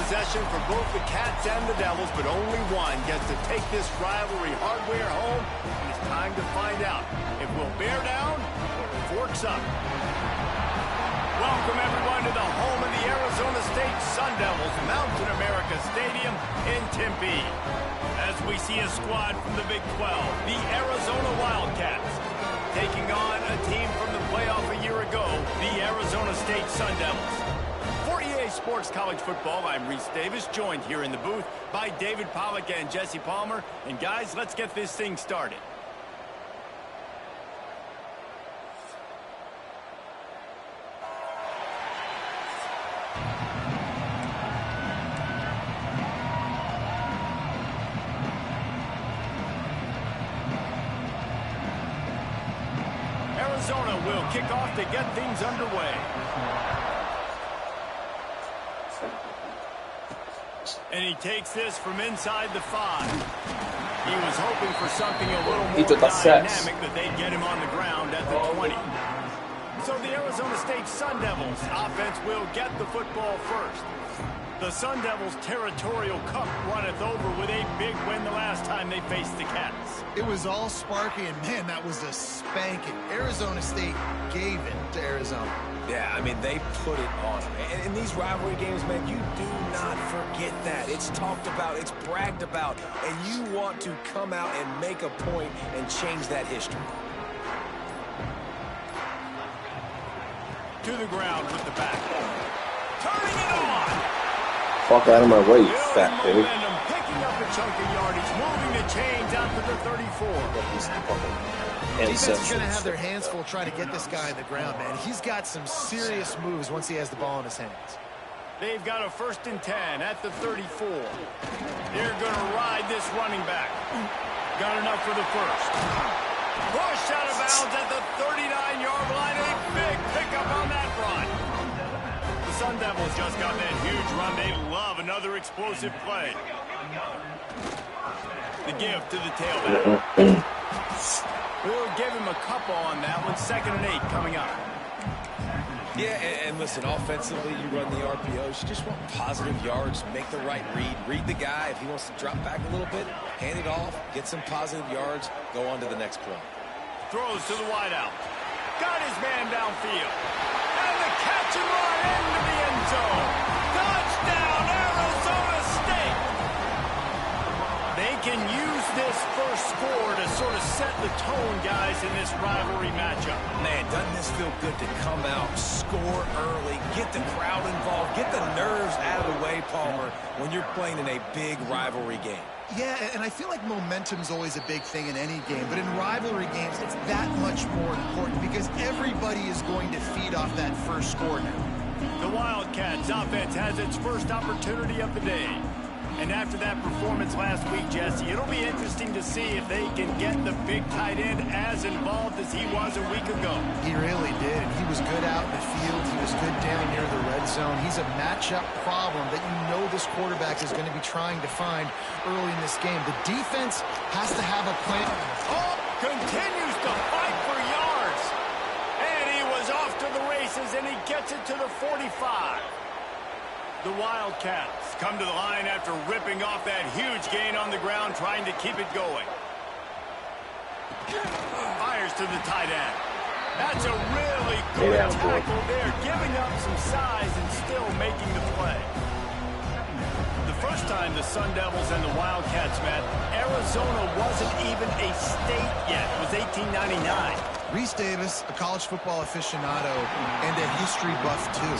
possession for both the Cats and the Devils, but only one gets to take this rivalry hardware home, and it's time to find out if we'll bear down or forks up. Welcome, everyone, to the home of the Arizona State Sun Devils, Mountain America Stadium in Tempe. As we see a squad from the Big 12, the Arizona Wildcats, taking on a team from the playoff a year ago, the Arizona State Sun Devils. For EA Sports College Football, I'm Reese Davis, joined here in the booth by David Pollack and Jesse Palmer. And guys, let's get this thing started. Arizona will kick off to get things underway. And he takes this from inside the 5. He was hoping for something a little more dynamic, but they'd get him on the ground at the 20. So the Arizona State Sun Devils offense will get the football first. The Sun Devils' territorial cup runneth over with a big win the last time they faced the Cats. It was all sparky, and man, that was a spanking. Arizona State gave it to Arizona. Yeah, I mean, they put it on them. And in these rivalry games, man, you do not forget that. It's talked about, it's bragged about, and you want to come out and make a point and change that history. To the ground with the back. Turning it on! Fuck out of my way, you fat pig. Picking up a chunk of yardage, moving the chains out to the 34. Defense is going to have their hands full trying to get this guy on the ground, man. He's got some serious moves once he has the ball in his hands. They've got a 1st and 10 at the 34. They're going to ride this running back. Got enough for the first. Push out of bounds at the 39-yard line. A big pickup on that run. The Sun Devils just got that huge run. They love another explosive play. The give to the tailback. We'll give him a couple on that one. 2nd and 8 coming up. Yeah, and listen, offensively, you run the RPOs. You just want positive yards, make the right read the guy. If he wants to drop back a little bit, hand it off, get some positive yards, go on to the next play. Throws to the wideout. Got his man downfield. And the catch and run into the end zone. Touchdown, Arizona State! They can use this first score to sort of set the tone, guys, in this rivalry matchup. Man, doesn't this feel good to come out, score early, get the crowd involved, get the nerves out of the way, Palmer, when you're playing in a big rivalry game? Yeah, and I feel like momentum's always a big thing in any game, but in rivalry games, it's that much more important because everybody is going to feed off that first score now. The Wildcats offense has its first opportunity of the day. And after that performance last week, Jesse, it'll be interesting to see if they can get the big tight end as involved as he was a week ago. He really did. He was good out in the field. He was good down near the red zone. He's a matchup problem that you know this quarterback is going to be trying to find early in this game. The defense has to have a plan. Oh, continues to fight for yards. And he was off to the races, and he gets it to the 45. The Wildcats come to the line after ripping off that huge gain on the ground, trying to keep it going. Fires to the tight end. That's a really good tackle there, giving up some size and still making the play. The first time the Sun Devils and the Wildcats met, Arizona wasn't even a state yet. It was 1899. Reese Davis, a college football aficionado, and a history buff, too.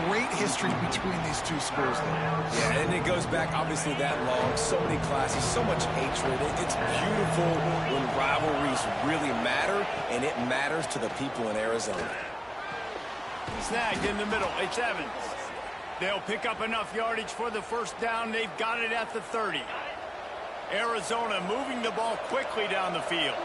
Great history between these two schools there. Yeah, and it goes back, obviously, that long. So many classes, so much hatred. It's beautiful when rivalries really matter, and it matters to the people in Arizona. Snagged in the middle. It's Evans. They'll pick up enough yardage for the first down. They've got it at the 30. Arizona moving the ball quickly down the field.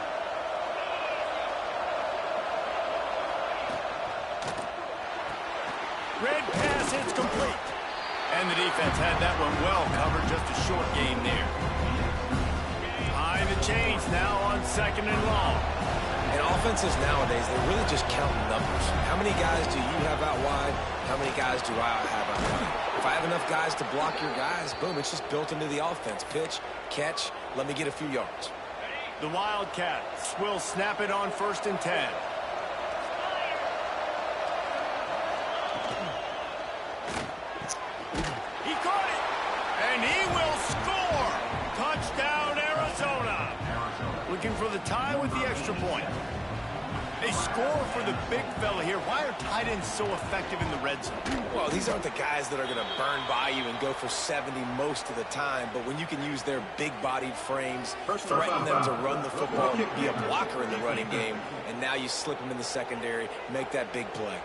Red pass, it's complete. And the defense had that one well covered, just a short game there. Behind the chains now on 2nd and long. And offenses nowadays, they're really just counting numbers. How many guys do you have out wide? How many guys do I have out wide? If I have enough guys to block your guys, boom, it's just built into the offense. Pitch, catch, let me get a few yards. The Wildcats will snap it on 1st and 10. He caught it, and he will score. Touchdown, Arizona. Looking for the tie with the extra point. They score for the big fella here. Why are tight ends so effective in the red zone? Well, these aren't the guys that are going to burn by you and go for 70 most of the time, but when you can use their big-bodied frames, threaten them to run the football, be a blocker in the running game, and now you slip them in the secondary, make that big play.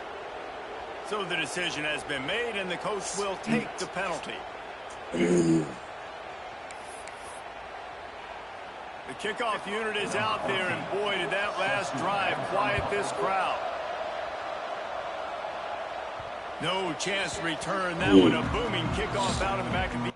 So the decision has been made, and the coach will take the penalty. The kickoff unit is out there, and boy, did that last drive quiet this crowd. No chance to return that one. A booming kickoff out of the back of the...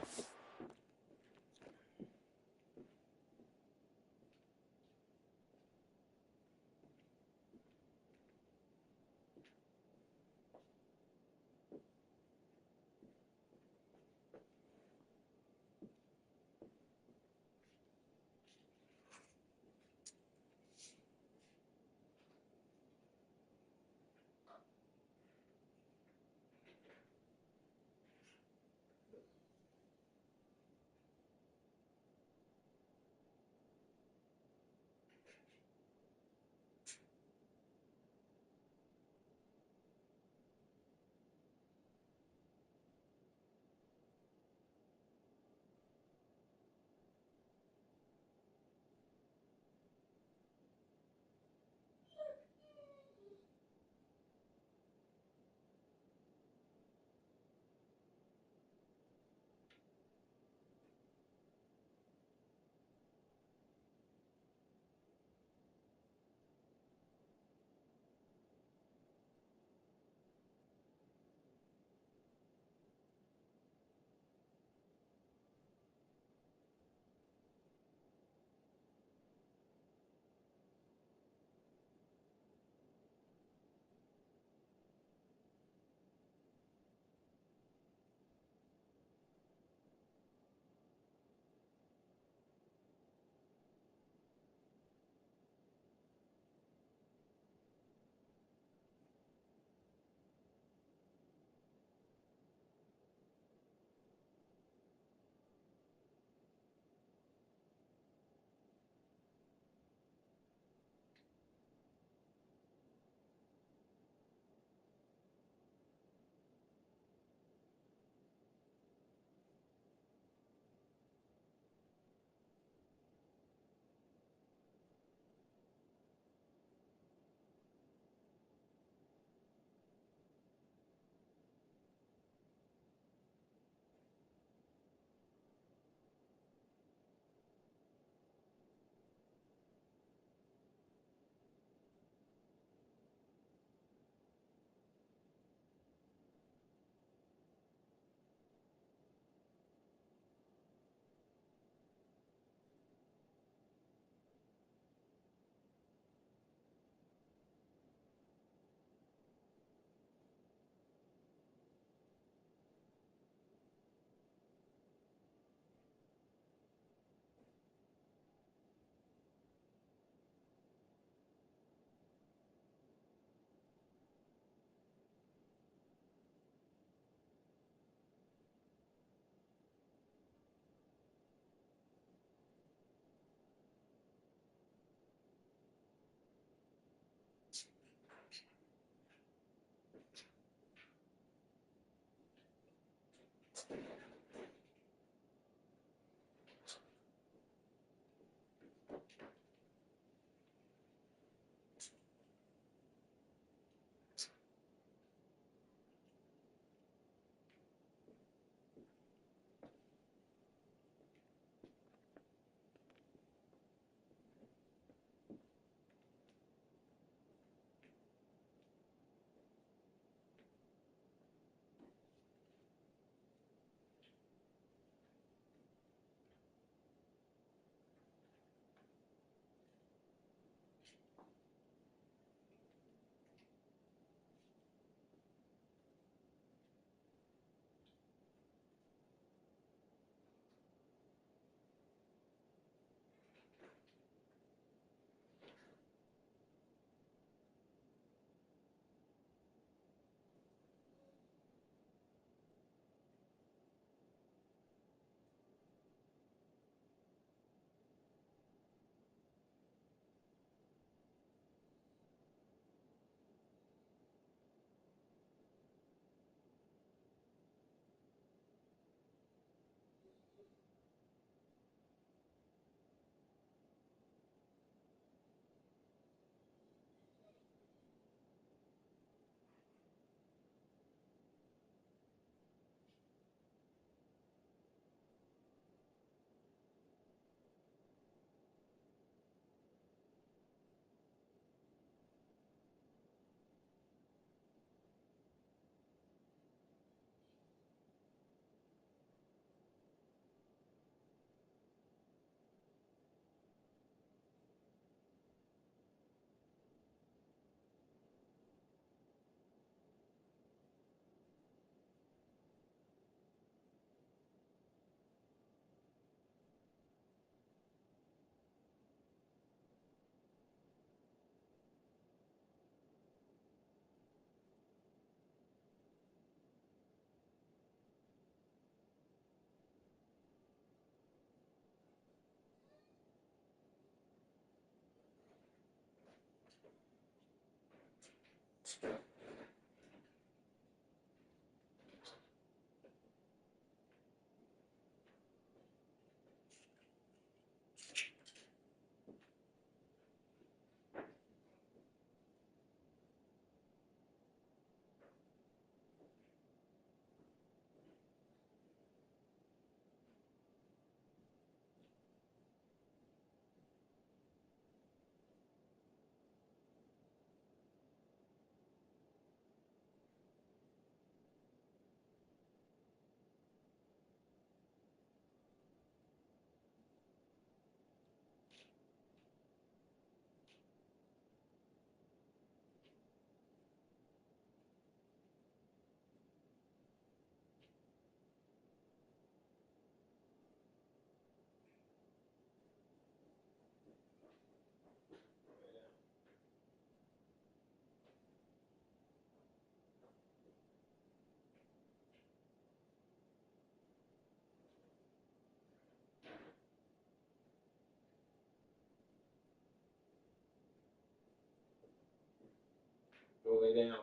Go lay down.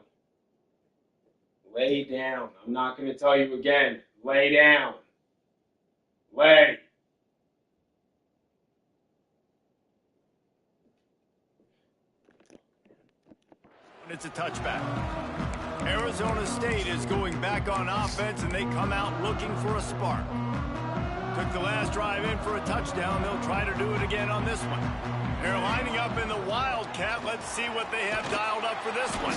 Lay down. I'm not going to tell you again. Lay down. Lay. It's a touchback. Arizona State is going back on offense, and they come out looking for a spark. Took the last drive in for a touchdown. They'll try to do it again on this one. They're lining up in the Wildcat. Let's see what they have dialed up for this one.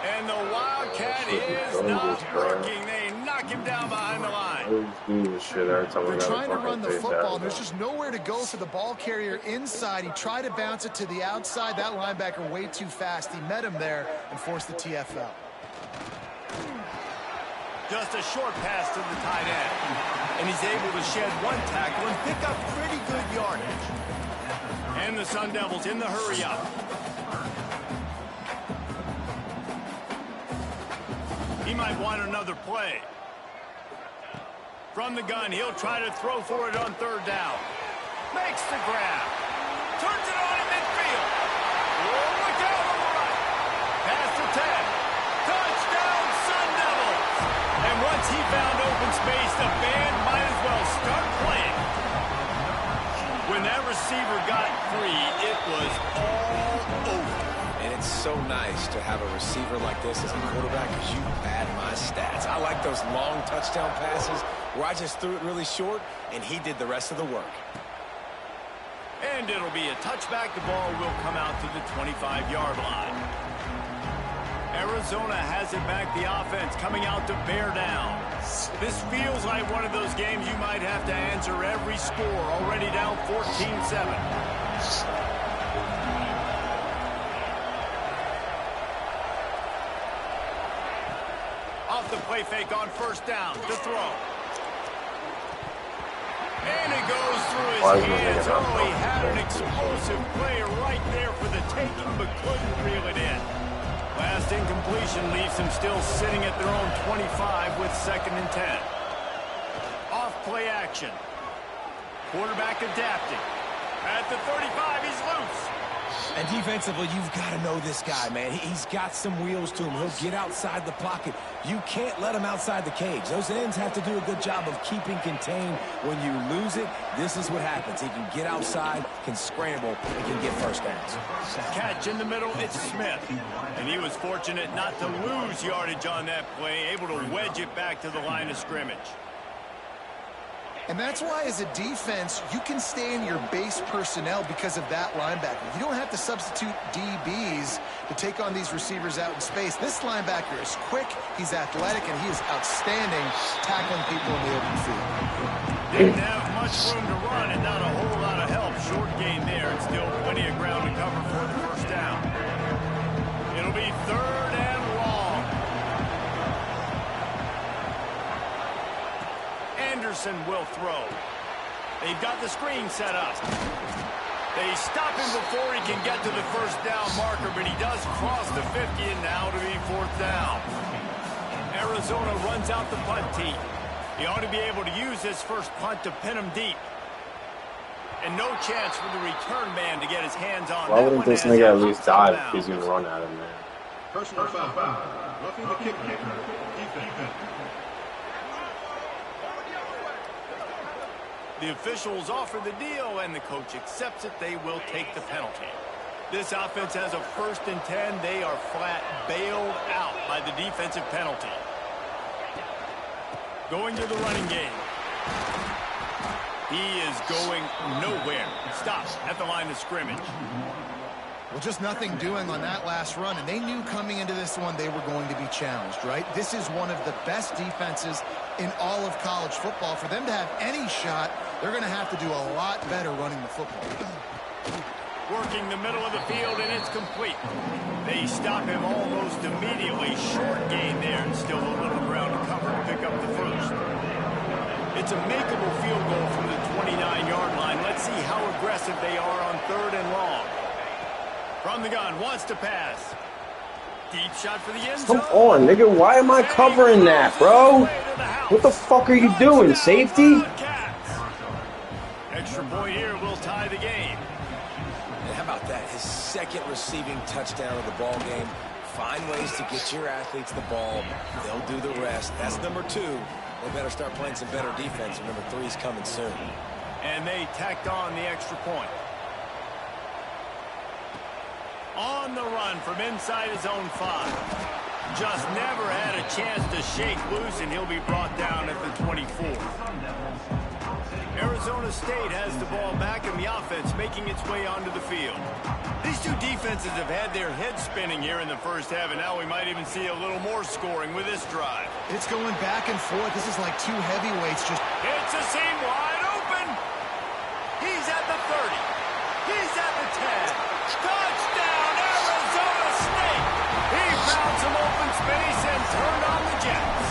And the Wildcat is not working. They knock him down behind the line. They're trying to run the football, and there's just nowhere to go for the ball carrier inside. He tried to bounce it to the outside. That linebacker way too fast. He met him there and forced the TFL. Just a short pass to the tight end. And he's able to shed one tackle and pick up pretty good yardage. And the Sun Devils in the hurry up. He might want another play. From the gun, he'll try to throw for it on third down. Makes the grab. Turns it on in midfield. Oh, look out on the right. Pass to 10. Touchdown, Sun Devils. And once he found open space, the band might as well start playing. When that receiver got free, it was all over. And it's so nice to have a receiver like this as a quarterback because you pad my stats. I like those long touchdown passes where I just threw it really short and he did the rest of the work. And it'll be a touchback. The ball will come out to the 25-yard line. Arizona has it back, the offense coming out to bear down. This feels like one of those games you might have to answer every score. Already down 14-7. Off the play fake on first down to throw. And it goes through his hands. Oh, he had an explosive play right there for the taking, but couldn't reel it in. Last incompletion leaves him still sitting at their own 25 with 2nd and 10. Off play action. Quarterback adapting. At the 35, he's loose. And defensively, you've got to know this guy, man. He's got some wheels to him. He'll get outside the pocket. You can't let him outside the cage. Those ends have to do a good job of keeping contained. When you lose it, this is what happens. He can get outside, can scramble, and can get first downs. Catch in the middle, it's Smith. And he was fortunate not to lose yardage on that play, able to wedge it back to the line of scrimmage. And that's why, as a defense, you can stay in your base personnel because of that linebacker. You don't have to substitute DBs to take on these receivers out in space. This linebacker is quick, he's athletic, and he is outstanding tackling people in the open field. Didn't have much room to run and not a whole lot of help. Short gain there, and still plenty of ground to cover for the first down. It'll be 3rd and long. Anderson will throw. They've got the screen set up. They stop him before he can get to the first down marker, but he does cross the 50, and now to be 4th down. Arizona runs out the punt team. He ought to be able to use this first punt to pin him deep. And no chance for the return man to get his hands on. Why wouldn't this nigga at least dive if he's going to run at him, man? Personal foul. Roughing the kicker. Defense. The officials offer the deal, and the coach accepts it. They will take the penalty. This offense has a 1st and 10. They are flat bailed out by the defensive penalty. Going to the running game. He is going nowhere. Stops at the line of scrimmage. Well, just nothing doing on that last run, and they knew coming into this one they were going to be challenged, right? This is one of the best defenses in all of college football. For them to have any shot, they're going to have to do a lot better running the football. Working the middle of the field, and it's complete. They stop him almost immediately. Short gain there, and still a little ground to cover to pick up the first. It's a makeable field goal from the 29-yard line. Let's see how aggressive they are on 3rd and long. From the gun, wants to pass. Deep shot for the end zone. Come on, nigga. Why am I covering that, bro? What the fuck are you doing, safety? Extra point here will tie the game. And how about that? His 2nd receiving touchdown of the ball game. Find ways to get your athletes the ball. They'll do the rest. That's number 2. They better start playing some better defense. And number 3 is coming soon. And they tacked on the extra point. On the run from inside his own 5. Just never had a chance to shake loose, and he'll be brought down at the 24. Arizona State has the ball back, and the offense making its way onto the field. These two defenses have had their heads spinning here in the first half, and now we might even see a little more scoring with this drive. It's going back and forth. This is like two heavyweights just... It's a seam wide open. He's at the 30. He's at the 10. Touchdown, Arizona State. He found some open space and turned on the Jets.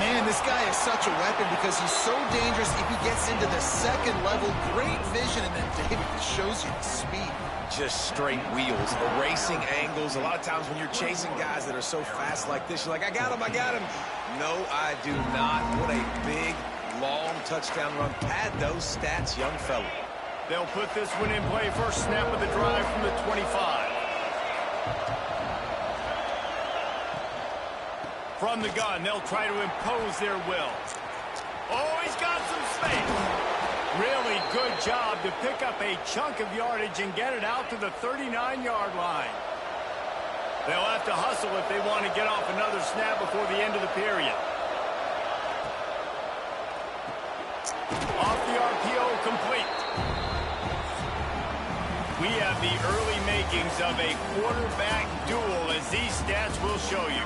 Man, this guy is such a weapon because he's so dangerous if he gets into the 2nd level. Great vision, and then David shows you the speed. Just straight wheels, erasing angles. A lot of times when you're chasing guys that are so fast like this, you're like, I got him, I got him. No, I do not. What a big, long touchdown run. Pad those stats, young fella. They'll put this one in play. First snap of the drive from the 25. From the gun, they'll try to impose their will. Oh, he's got some space. Really good job to pick up a chunk of yardage and get it out to the 39-yard line. They'll have to hustle if they want to get off another snap before the end of the period. Off the RPO, complete. We have the early makings of a quarterback duel, as these stats will show you.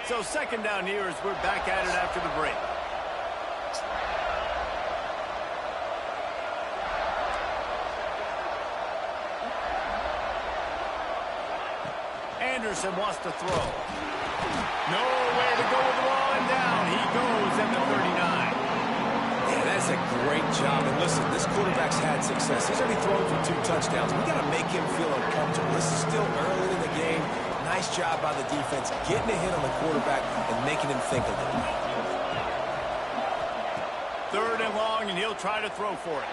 So 2nd down here as we're back at it after the break. Anderson wants to throw. Nowhere to go with the ball, and down he goes at the 39. Yeah, that's a great job. And listen, this quarterback's had success. He's already thrown for 2 touchdowns. We got to make him feel uncomfortable. This is still early in the game. Nice job by the defense, getting a hit on the quarterback and making him think a little bit. 3rd and long, and he'll try to throw for it.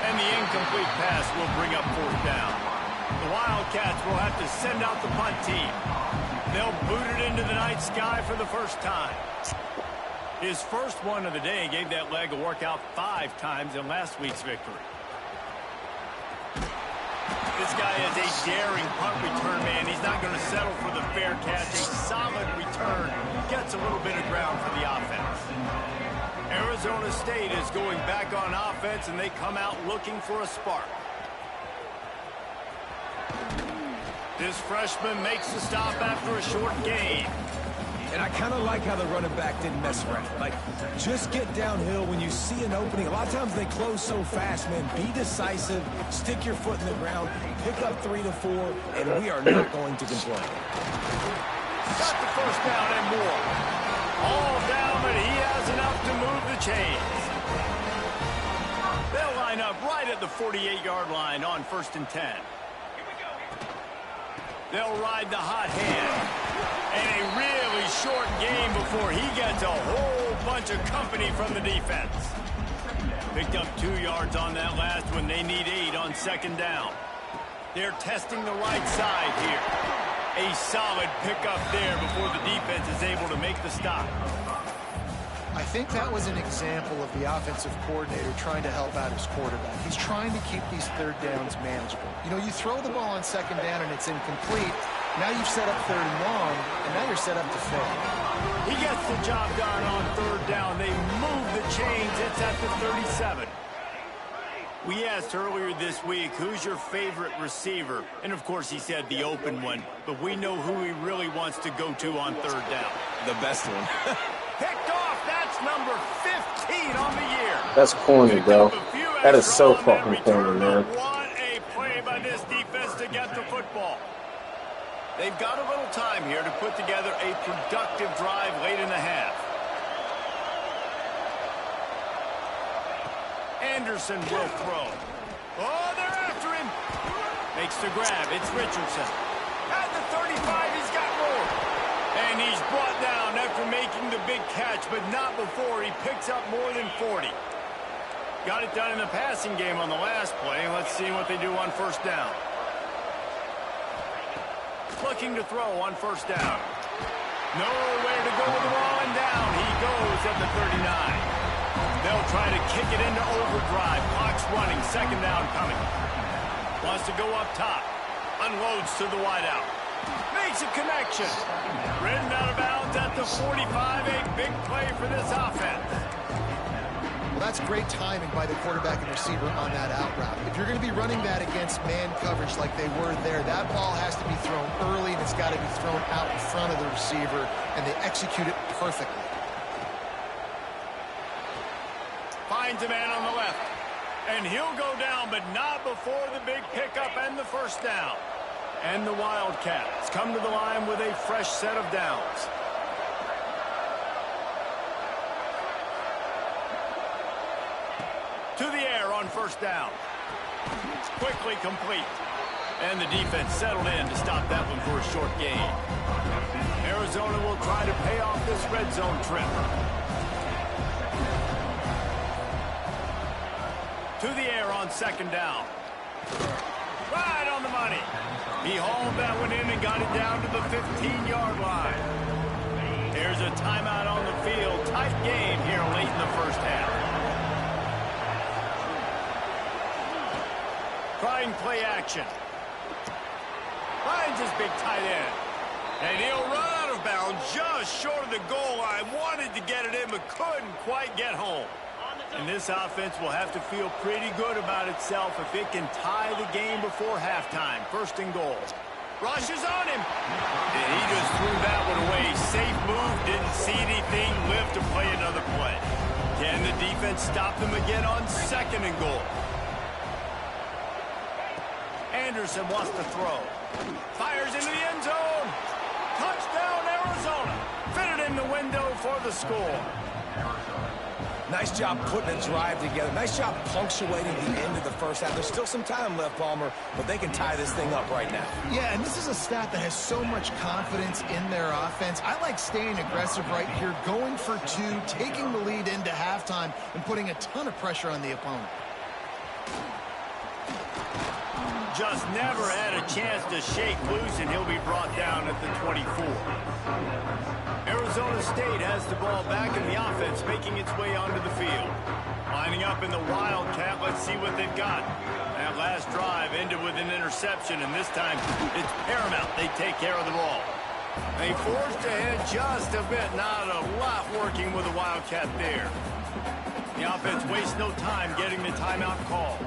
And the incomplete pass will bring up 4th down. The Wildcats will have to send out the punt team. They'll boot it into the night sky for the first time. His first one of the day gave that leg a workout 5 times in last week's victory. This guy is a daring punt return man. He's not going to settle for the fair catch. A solid return gets a little bit of ground for the offense. Arizona State is going back on offense, and they come out looking for a spark. This freshman makes the stop after a short gain. And I kind of like how the running back didn't mess around. Like, just get downhill when you see an opening. A lot of times they close so fast, man. Be decisive, stick your foot in the ground, pick up 3 to 4, and we are not going to complain. Got the first down and more. All down, but he has enough to move the chains. They'll line up right at the 48-yard line on 1st and 10. They'll ride the hot hand. And a really short game before he gets a whole bunch of company from the defense. Picked up 2 yards on that last one. They need 8 on second down. They're testing the right side here. A solid pickup there before the defense is able to make the stop. I think that was an example of the offensive coordinator trying to help out his quarterback. He's trying to keep these third downs manageable. You know, you throw the ball on second down and it's incomplete. Now you've set up third and long, and now you're set up to fail. He gets the job done on third down. They move the chains. It's at the 37. We asked earlier this week, who's your favorite receiver? And, of course, he said the open one. But we know who he really wants to go to on third down. The best one. Picked off. That's number 15 on the year. That's corny, bro. That is so fucking corny, man. What a play by this defense to get the football. They've got a little time here to put together a productive drive late in the half. Anderson will throw. Oh, they're after him. Makes the grab. It's Richardson. At the 35, he's got more. And he's brought down after making the big catch, but not before he picks up more than 40. Got it done in the passing game on the last play. Let's see what they do on first down. Looking to throw on first down. Nowhere to go with the ball, and down he goes at the 39. They'll try to kick it into overdrive. Clock's running. Second down coming. Wants to go up top. Unloads to the wideout. Makes a connection. Ridden out of bounds at the 45. A big play for this offense. Well, that's great timing by the quarterback and receiver on that out route. If you're going to be running that against man coverage like they were there, that ball has to be thrown early, and it's got to be thrown out in front of the receiver, and they execute it perfectly. Finds a man on the left, and he'll go down, but not before the big pickup and the first down. And the Wildcats come to the line with a fresh set of downs. To the air on first down. It's quickly complete. And the defense settled in to stop that one for a short gain. Arizona will try to pay off this red zone trip. To the air on second down. Right on the money. He hauled that one in and got it down to the 15-yard line. There's a timeout on the field. Tight game here late in the first half. Trying play action. Finds his big tight end. And he'll run out of bounds just short of the goal line. Wanted to get it in, but couldn't quite get home. And this offense will have to feel pretty good about itself if it can tie the game before halftime. First and goal. Rushes on him. And he just threw that one away. Safe move. Didn't see anything. Lived to play another play. Can the defense stop them again on second and goal? Anderson wants to throw. Fires into the end zone. Touchdown, Arizona. Fitted in the window for the score. Nice job putting a drive together. Nice job punctuating the end of the first half. There's still some time left, Palmer, but they can tie this thing up right now. Yeah, and this is a staff that has so much confidence in their offense. I like staying aggressive right here, going for two, taking the lead into halftime, and putting a ton of pressure on the opponent. Just never had a chance to shake loose, and he'll be brought down at the 24. Arizona State has the ball back in the offense, making its way onto the field. Lining up in the Wildcat, let's see what they've got. That last drive ended with an interception, and this time it's paramount they take care of the ball. They forced ahead just a bit, not a lot working with the Wildcat there. The offense wastes no time getting the timeout call.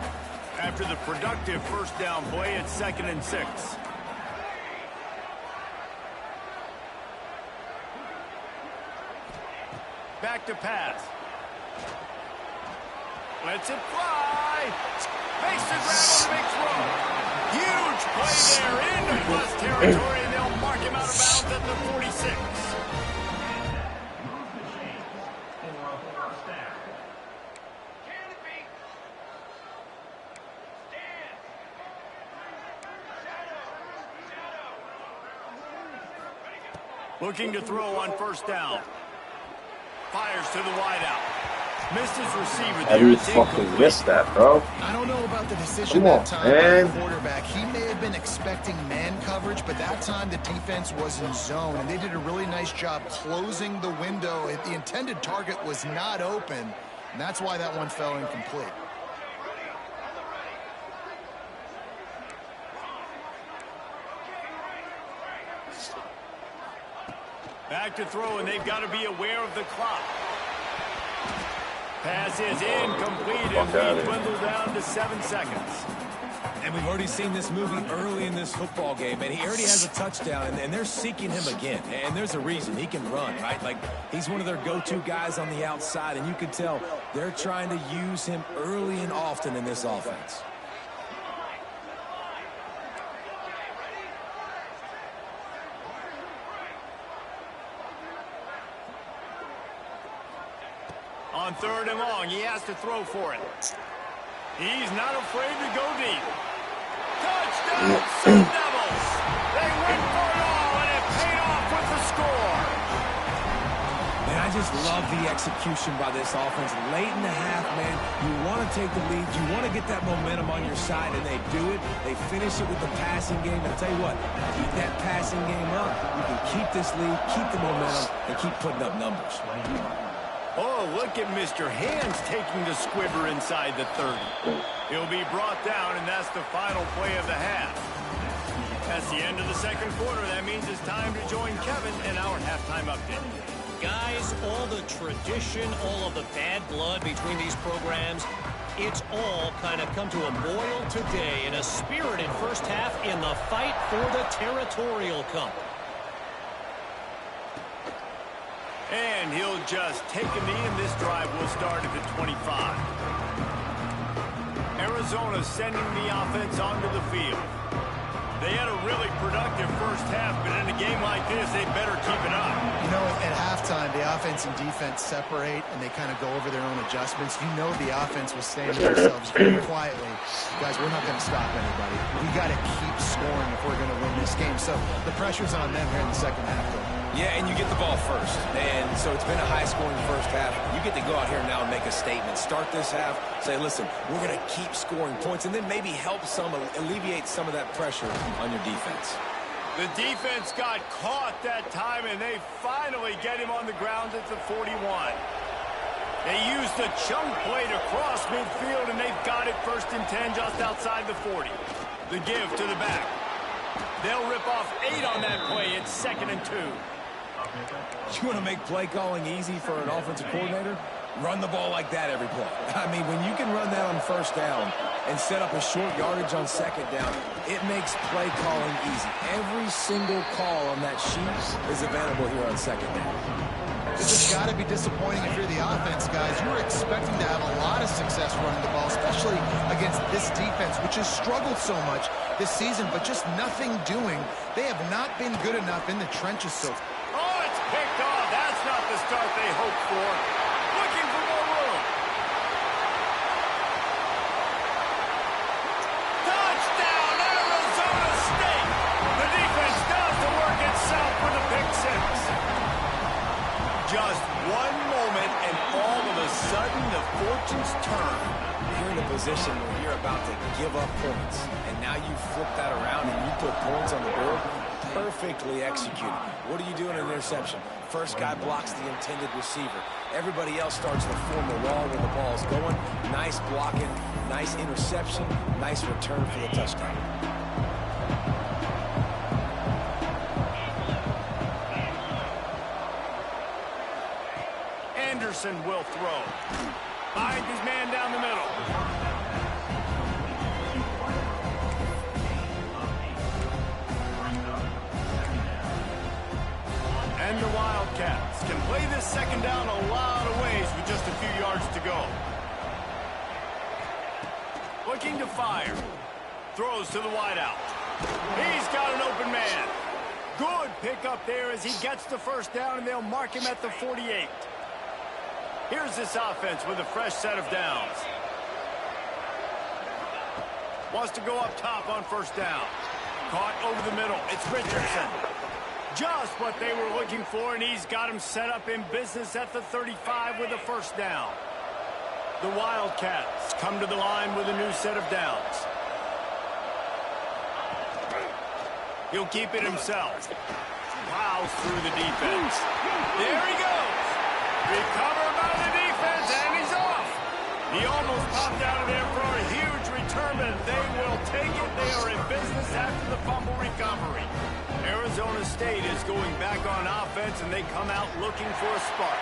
After the productive first down play, it's 2nd and 6. Back to pass. Lets it fly. Makes the grab on the big throw. Huge play there into plus territory, and they'll mark him out of bounds at the 46. Looking to throw on first down. Fires to the wideout. Missed his receiver How there. do you It's fucking incomplete. miss that, bro? I don't know about the decision Come on, that time by man. the quarterback. He may have been expecting man coverage, but that time the defense was in zone, and they did a really nice job closing the window. The intended target was not open, and that's why that one fell incomplete. Back to throw, and they've got to be aware of the clock. Pass is incomplete, and we dwindle down to 7 seconds. And we've already seen this movie early in this football game, and he already has a touchdown, and they're seeking him again. And there's a reason. He can run, right? Like, he's one of their go-to guys on the outside, and you can tell they're trying to use him early and often in this offense. On 3rd and long, he has to throw for it. He's not afraid to go deep. Touchdown, Sun Devils! They went for it all, and it paid off with the score. Man, I just love the execution by this offense. Late in the half, man, you want to take the lead. You want to get that momentum on your side, and they do it. They finish it with the passing game. I'll tell you what, keep that passing game up. You can keep this lead, keep the momentum, and keep putting up numbers. Oh, look at Mr. Hands taking the squibber inside the 30. He'll be brought down, and that's the final play of the half. That's the end of the second quarter. That means it's time to join Kevin in our halftime update. Guys, all the tradition, all of the bad blood between these programs, it's all kind of come to a boil today in a spirited first half in the fight for the Territorial Cup. And he'll just take a knee, and this drive will start at the 25. Arizona sending the offense onto the field. They had a really productive first half, but in a game like this, they better keep it up. You know, at halftime, the offense and defense separate, and they kind of go over their own adjustments. You know the offense was saying to themselves very quietly, guys, we're not going to stop anybody. We got to keep scoring if we're going to win this game. So the pressure's on them here in the second half, though. Yeah, and you get the ball first. And so it's been a high-scoring first half. You get to go out here now and make a statement. Start this half, say, listen, we're going to keep scoring points, and then maybe help alleviate some of that pressure on your defense. The defense got caught that time, and they finally get him on the ground at the 41. They used the chunk play to cross midfield, and they've got it 1st and 10 just outside the 40. The give to the back. They'll rip off 8 on that play. It's 2nd and 2. You want to make play calling easy for an offensive coordinator? Run the ball like that every play. I mean, when you can run that on 1st down and set up a short yardage on 2nd down, it makes play calling easy. Every single call on that sheet is available here on 2nd down. This has got to be disappointing if you're the offense, guys. You were expecting to have a lot of success running the ball, especially against this defense, which has struggled so much this season, but just nothing doing. They have not been good enough in the trenches so far. Oh, it's picked off. That's not the start they hoped for. Looking for more room. Touchdown, Arizona State. The defense does the work itself with a pick 6. Just one moment, and all of a sudden, the fortunes turn. You're in a position where you're about to give up points, and now you flip that around and you put points on the board. Perfectly executed. What do you do in an interception? First guy blocks the intended receiver. Everybody else starts to form the wall where the ball's going. Nice blocking, nice interception, nice return for the touchdown. Anderson will throw. Finds his man down the middle. And the Wildcats can play this 2nd down a lot of ways with just a few yards to go. Looking to fire. Throws to the wideout. He's got an open man. Good pickup there as he gets the 1st down, and they'll mark him at the 48. Here's this offense with a fresh set of downs. Wants to go up top on 1st down. Caught over the middle. It's Richardson. Just what they were looking for, and he's got him set up in business at the 35 with a 1st down. The Wildcats come to the line with a new set of downs. He'll keep it himself. Plows through the defense. There he goes. Recovered by the defense, and he's off. He almost popped out of there for a huge return, but they will take it. They are in business after the fumble recovery. Arizona State is going back on offense, and they come out looking for a spark.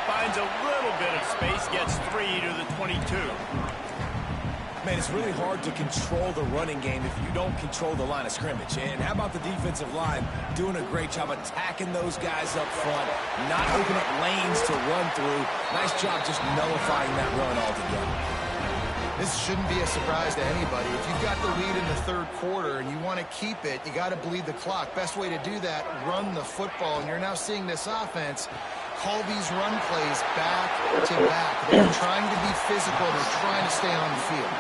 Finds a little bit of space, gets 3 to the 22. Man, it's really hard to control the running game if you don't control the line of scrimmage. And how about the defensive line doing a great job attacking those guys up front, not opening up lanes to run through. Nice job just nullifying that run altogether. This shouldn't be a surprise to anybody. If you've got the lead in the third quarter and you want to keep it, you got to bleed the clock. Best way to do that, run the football. And you're now seeing this offense call these run plays back to back. They're trying to be physical. They're trying to stay on the field.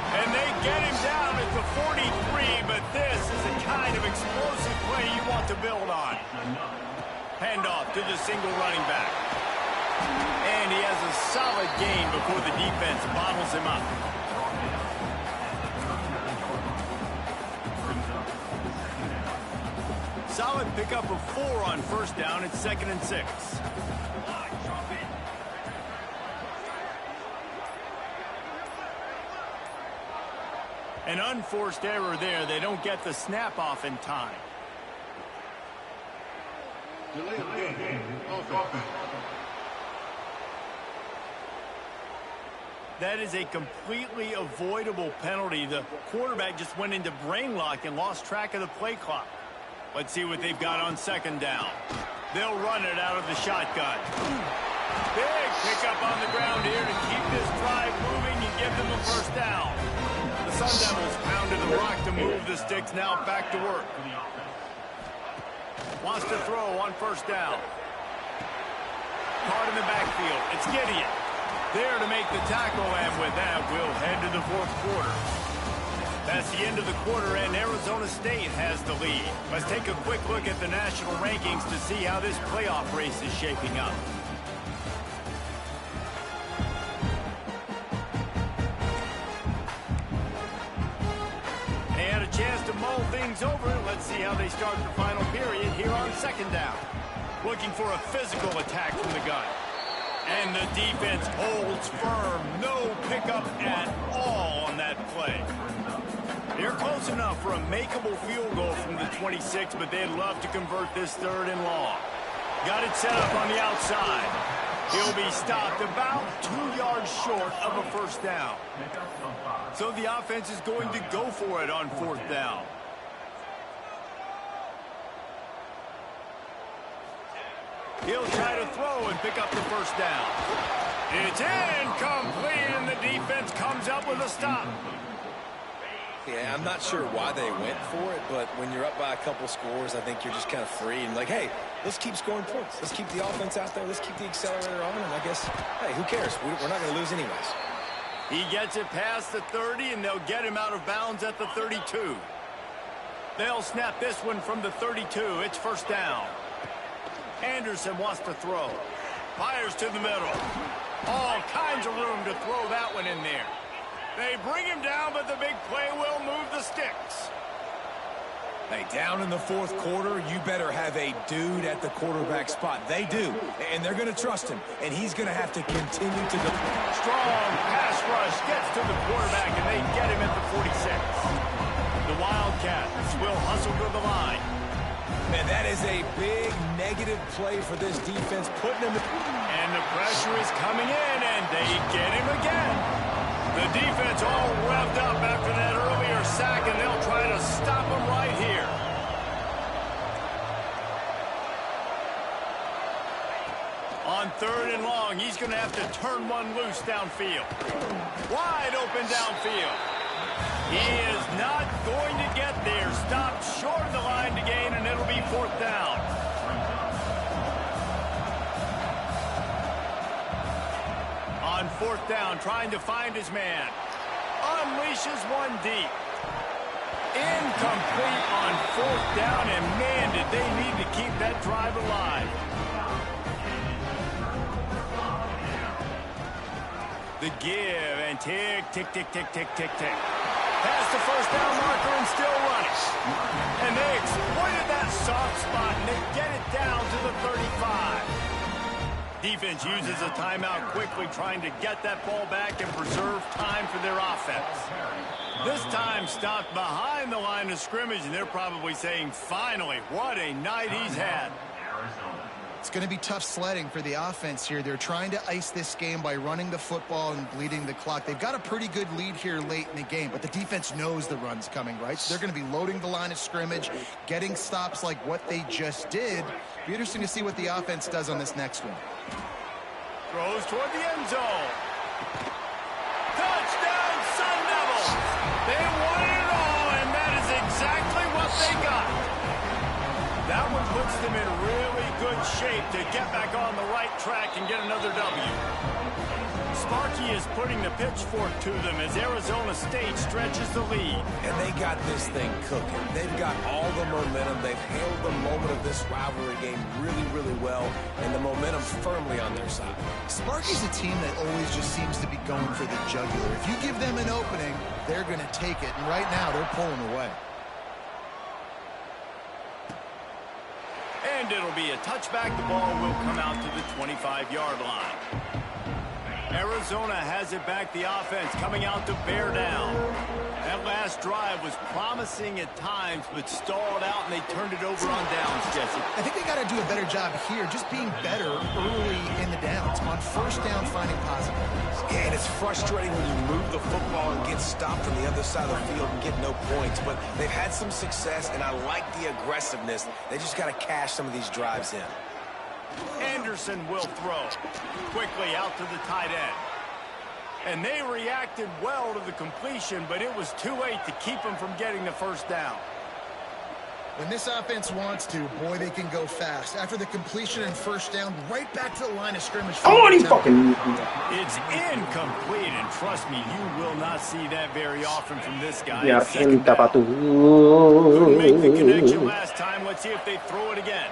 And they get him down at the 43, but this is the kind of explosive play you want to build on. Handoff to the single running back. And he has a solid gain before the defense bottles him up. Solid pickup of 4 on first down. It's 2nd and 6. An unforced error there. They don't get the snap off in time. Delay of game. Offense. That is a completely avoidable penalty. The quarterback just went into brain lock and lost track of the play clock. Let's see what they've got on 2nd down. They'll run it out of the shotgun. Big pickup on the ground here to keep this drive moving and give them a first down. The Sun Devils pounded the rock to move the sticks, now back to work. Wants to throw on first down. Caught in the backfield. It's Gideon. There to make the tackle, and with that, we'll head to the 4th quarter. That's the end of the quarter, and Arizona State has the lead. Let's take a quick look at the national rankings to see how this playoff race is shaping up. They had a chance to mull things over. Let's see how they start the final period here on 2nd down. Looking for a physical attack from the gun. And the defense holds firm. No pickup at all on that play. They're close enough for a makeable field goal from the 26, but they'd love to convert this 3rd and long. Got it set up on the outside. He'll be stopped about 2 yards short of a first down. So the offense is going to go for it on 4th down. He'll try to throw and pick up the first down. It's incomplete, and the defense comes up with a stop. Yeah, I'm not sure why they went for it, but when you're up by a couple scores, I think you're just kind of free and like, hey, let's keep scoring points. Let's keep the offense out there. Let's keep the accelerator on, and I guess, hey, who cares? We're not going to lose anyways. He gets it past the 30, and they'll get him out of bounds at the 32. They'll snap this one from the 32. It's first down. Anderson wants to throw. Fires to the middle. All kinds of room to throw that one in there. They bring him down, but the big play will move the sticks. Hey, down in the 4th quarter, you better have a dude at the quarterback spot. They do, and they're going to trust him, and he's going to have to continue to go. Strong pass rush gets to the quarterback, and they get him at the 46. The Wildcats will hustle to the line. Man, that is a big negative play for this defense, putting him. And the pressure is coming in, and they get him again. The defense all revved up after that earlier sack, and they'll try to stop him right here. On 3rd and long, he's going to have to turn one loose downfield. Wide open downfield. He is not going to get there. Stopped short of the line to gain, and it'll be 4th down. On 4th down, trying to find his man. Unleashes one deep. Incomplete on 4th down, and man, did they need to keep that drive alive. The give and tick, tick, tick, tick, tick, tick, tick. Past the first down marker and still running. And they exploited that soft spot and they get it down to the 35. Defense uses a timeout quickly, trying to get that ball back and preserve time for their offense. This time stopped behind the line of scrimmage, and they're probably saying, finally, what a night he's had. It's going to be tough sledding for the offense here. They're trying to ice this game by running the football and bleeding the clock. They've got a pretty good lead here late in the game, but the defense knows the run's coming, right? So they're going to be loading the line of scrimmage, getting stops like what they just did. Be interesting to see what the offense does on this next one. Throws toward the end zone. Touchdown, Sun Devils! They wanted it all, and that is exactly what they got. That one puts them in really good shape to get back on the right track and get another W. Sparky is putting the pitchfork to them as Arizona State stretches the lead. And they got this thing cooking. They've got all the momentum. They've handled the moment of this rivalry game really, really well, and the momentum's firmly on their side. Sparky's a team that always just seems to be going for the jugular. If you give them an opening, they're going to take it, and right now they're pulling away. And it'll be a touchback. The ball will come out to the 25-yard line. Arizona has it back, the offense coming out to bear down. That last drive was promising at times, but stalled out, and they turned it over on downs, Jesse. I think they got to do a better job here, just being better early in the downs. On first down, finding positives. Yeah, and it's frustrating when you move the football and get stopped from the other side of the field and get no points, but they've had some success, and I like the aggressiveness. They just got to cash some of these drives in. Anderson will throw. Quickly out to the tight end. And they reacted well to the completion, but it was too late to keep them from getting the first down. When this offense wants to, boy, they can go fast. After the completion and first down, right back to the line of scrimmage. Oh, he fucking... It's incomplete, and trust me, you will not see that very often from this guy. Yeah, Couldn't make the connection last time. Let's see if they throw it again.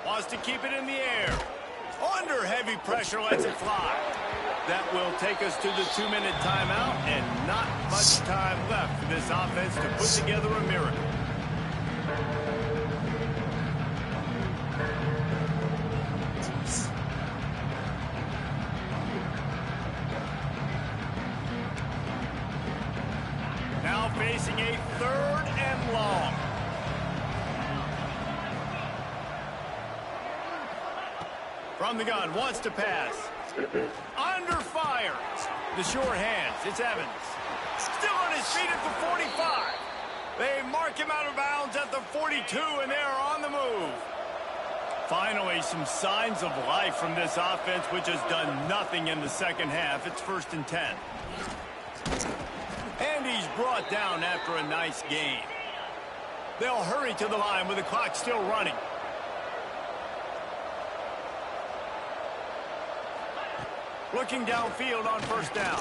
Wants to keep it in the air. Under heavy pressure, lets it fly. That will take us to the 2-minute timeout, and not much time left for this offense to put together a miracle. Now facing a 3rd and long. From the gun, wants to pass. Under fire. The sure hands. It's Evans. Still on his feet at the 45. They mark him out of bounds at the 42, and they are on the move. Finally, some signs of life from this offense, which has done nothing in the second half. It's 1st and 10. And he's brought down after a nice gain. They'll hurry to the line with the clock still running. Looking downfield on first down.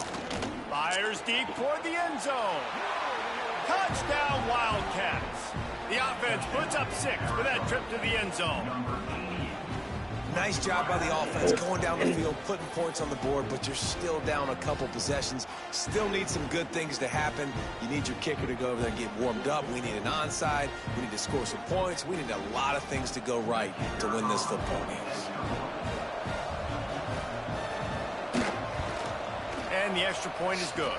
Fires deep toward the end zone. Touchdown, Wildcats. The offense puts up 6 for that trip to the end zone. Nice job by the offense going down the field, putting points on the board, but you're still down a couple possessions. Still need some good things to happen. You need your kicker to go over there and get warmed up. We need an onside. We need to score some points. We need a lot of things to go right to win this football game. And the extra point is good.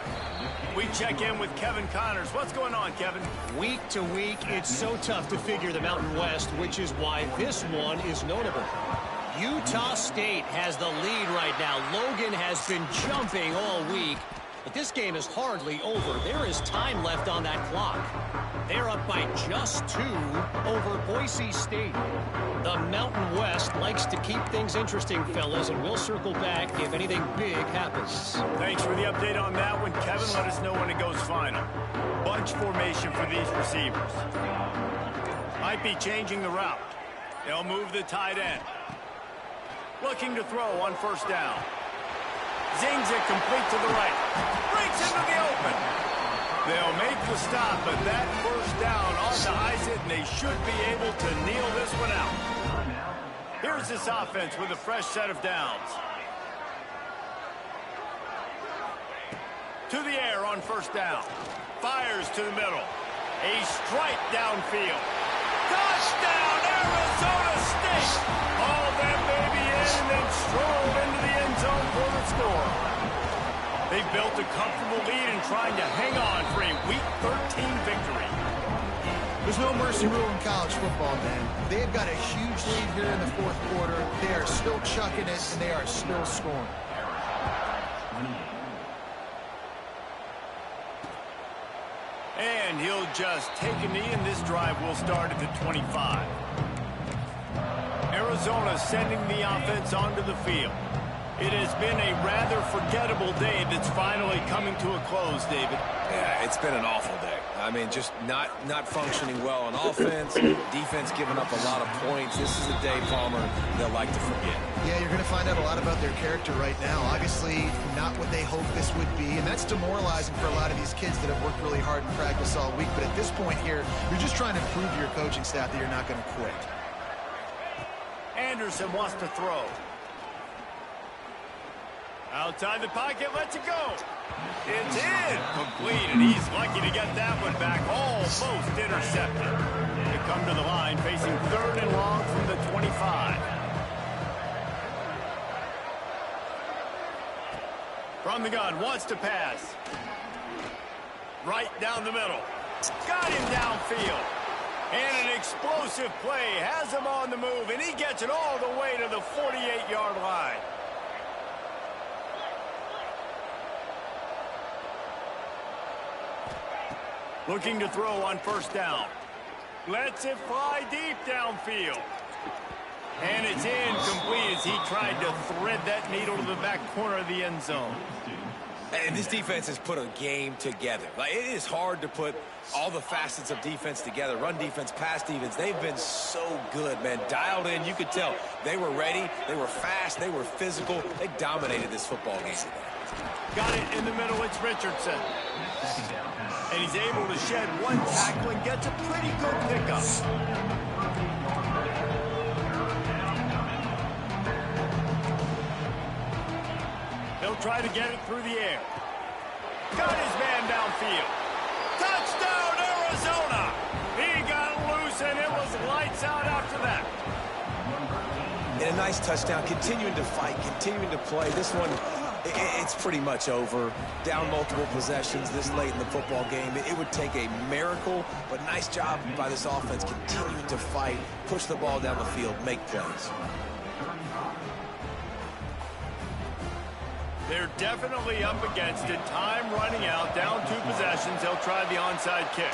We check in with Kevin Connors. What's going on, Kevin? Week to week, it's so tough to figure the Mountain West, which is why this one is notable. Utah State has the lead right now. Logan has been jumping all week, but this game is hardly over. There is time left on that clock. They're up by just 2 over Boise State. The Mountain West likes to keep things interesting, fellas, and we'll circle back if anything big happens. Thanks for the update on that one, Kevin. Let us know when it goes final. Bunch formation for these receivers. Might be changing the route. They'll move the tight end. Looking to throw on first down. Zings it complete to the right. Breaks into the open. They'll make the stop, but that first down ought to ice it, and they should be able to kneel this one out. Here's this offense with a fresh set of downs. To the air on first down. Fires to the middle. A strike downfield. Touchdown, Arizona State! All that baby in and then strolled into the end zone for the score. They built a comfortable lead and trying to hang on for a Week 13 victory. There's no mercy rule in college football, man. They've got a huge lead here in the fourth quarter. They are still chucking it, and they are still scoring. And he'll just take a knee, and this drive will start at the 25. Arizona sending the offense onto the field. It has been a rather forgettable day that's finally coming to a close, David. Yeah, it's been an awful day. I mean, just not functioning well on offense. Defense giving up a lot of points. This is a day, Palmer, they'll like to forget. Yeah, you're going to find out a lot about their character right now. Obviously, not what they hoped this would be, and that's demoralizing for a lot of these kids that have worked really hard in practice all week. But at this point here, you're just trying to prove to your coaching staff that you're not going to quit. Anderson wants to throw. Outside the pocket, lets it go. It's in. Complete, and he's lucky to get that one back. Almost intercepted. They come to the line, facing 3rd and long from the 25. From the gun, wants to pass. Right down the middle. Got him downfield. And an explosive play has him on the move, and he gets it all the way to the 48-yard line. Looking to throw on first down. Lets it fly deep downfield. And it's incomplete as he tried to thread that needle to the back corner of the end zone. And this defense has put a game together. Like, it is hard to put all the facets of defense together. Run defense, pass defense. They've been so good, man. Dialed in. You could tell they were ready. They were fast. They were physical. They dominated this football game. Got it in the middle. It's Richardson. And he's able to shed one tackle and gets a pretty good pickup. He'll try to get it through the air. Got his man downfield. Touchdown, Arizona! He got loose, and it was lights out after that. And a nice touchdown, continuing to fight, continuing to play. This one, it's pretty much over. Down multiple possessions this late in the football game. It would take a miracle, but nice job by this offense continuing to fight, push the ball down the field, make plays. They're definitely up against it. Time running out, down 2 possessions. They'll try the onside kick.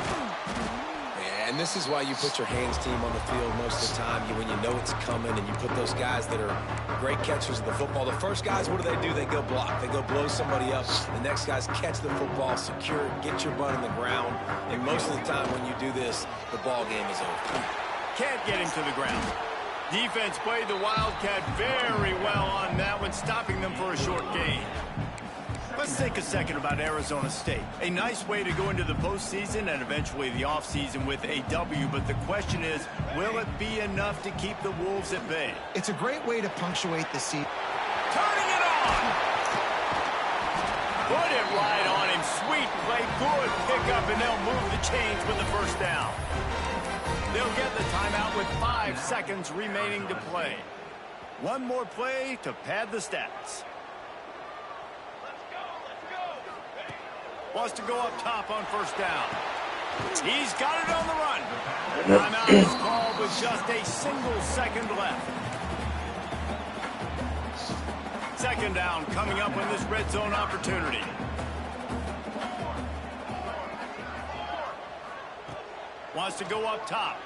And this is why you put your hands team on the field most of the time. When you know it's coming, and you put those guys that are great catchers of the football. The first guys, what do? They go block. They go blow somebody up. The next guys catch the football, secure it, get your butt in the ground. And most of the time when you do this, the ball game is over. Can't get him to the ground. Defense played the Wildcat very well on that one, stopping them for a short gain. Let's take a second about Arizona State. A nice way to go into the postseason and eventually the offseason with a W, but the question is, will it be enough to keep the Wolves at bay? It's a great way to punctuate the season. Turning it on! Put it right on him. Sweet play, good pickup, and they'll move the chains with the first down. They'll get the timeout with 5 seconds remaining to play. One more play to pad the stats. Wants to go up top on first down. He's got it on the run. Timeout is called with just a single second left. Second down coming up on this red zone opportunity. Wants to go up top.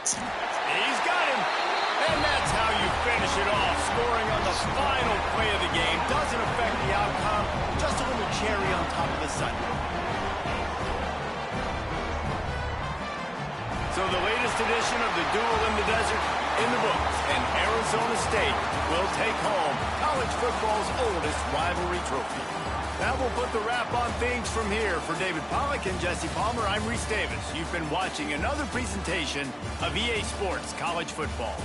He's got him. And that's how you finish it off. Scoring on the final play of the game. Doesn't affect the outcome. Just a little cherry on top of the sundae. So the latest edition of the Duel in the Desert in the books. And Arizona State will take home college football's oldest rivalry trophy. That will put the wrap on things from here. For David Pollack and Jesse Palmer, I'm Reese Davis. You've been watching another presentation of EA Sports College Football.